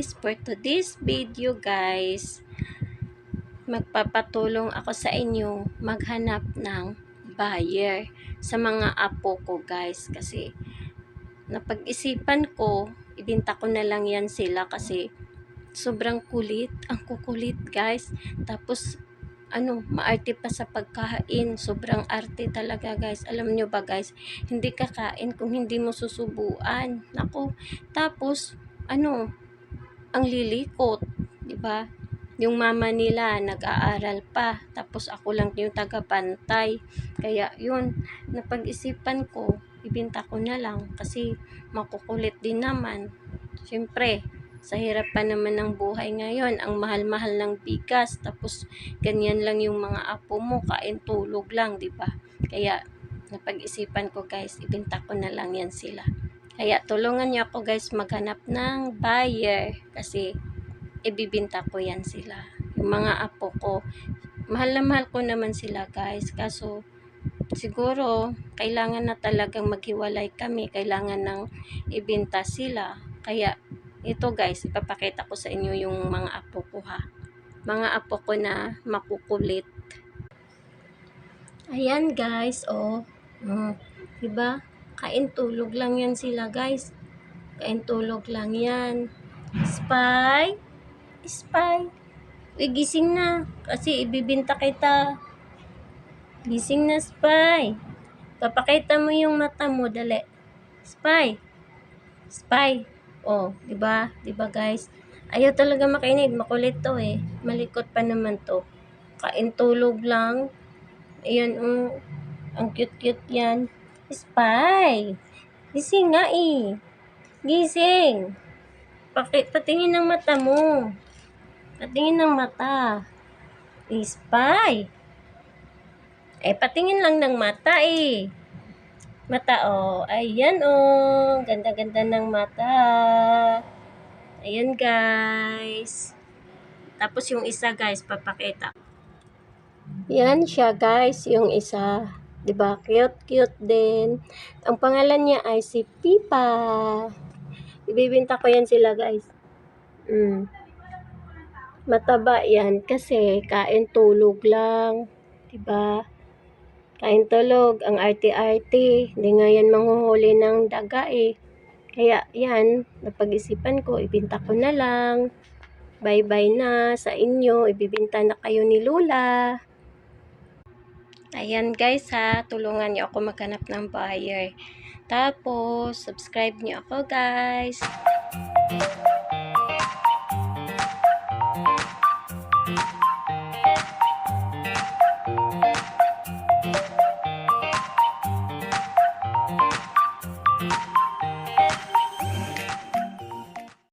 guys, for today's video guys, magpapatulong ako sa inyo maghanap ng buyer sa mga apo ko guys, kasi napag-isipan ko, ibenta ko na lang yan sila kasi sobrang kulit, ang kukulit guys. Tapos maarte pa sa pagkain. Sobrang arte talaga guys. Alam nyo ba guys, hindi kakain kung hindi mo susubuan. Nako, tapos ang lilikot, 'di ba? Yung mama nila nag-aaral pa, tapos ako lang yung tagapantay. Kaya yun, napag-isipan ko, ibenta ko na lang kasi makukulit din naman. Siyempre, sa hirap pa naman ng buhay ngayon, ang mahal-mahal ng bigas, tapos ganyan lang yung mga apo mo, kain tulog lang, 'di ba? Kaya napag-isipan ko guys, ibenta ko na lang yan sila. Kaya tulungan niyo ako guys maghanap ng buyer kasi ibibenta ko yan sila. Yung mga apo ko, mahal na mahal ko naman sila guys, kaso siguro kailangan na talagang maghiwalay kami, kailangan nang ibenta sila. Kaya ito guys, ipapakita ko sa inyo yung mga apo ko ha. Mga apo ko na makukulit. Ayan guys, diba? Kain tulog lang yan sila guys. Kain tulog lang yan. Spy? Spy? Uy, gising na. Kasi ibibinta kita. Gising na, Spy. Papakita mo yung mata mo, dali. Spy. Spy. Oh, diba? Diba guys? Ayaw talaga makinig. Makulit to eh. Malikot pa naman to. Kain tulog lang. Ayan, ang cute-cute yan. Spy. Gising nga eh. Gising. Patingin ng mata mo. Patingin ng mata. Spy. Patingin lang ng mata eh. Mata ayan ganda-ganda ng mata. Ayan guys. Tapos yung isa guys, papakita. Yan siya guys, yung isa. 'Di ba? Cute din. Ang pangalan niya ay si Pipa. Ibibenta ko yan sila guys. Mataba yan kasi kain tulog lang. 'Di ba? Kain tulog, ang arte-arte. Hindi nga yan manghuhuli ng daga eh. Kaya yan, napag-isipan ko, ibenta ko na lang. Bye-bye na sa inyo. Ibibenta na kayo ni Lola. Ayan guys ha, tulungan niyo ako maghanap ng buyer. Tapos, subscribe niyo ako guys.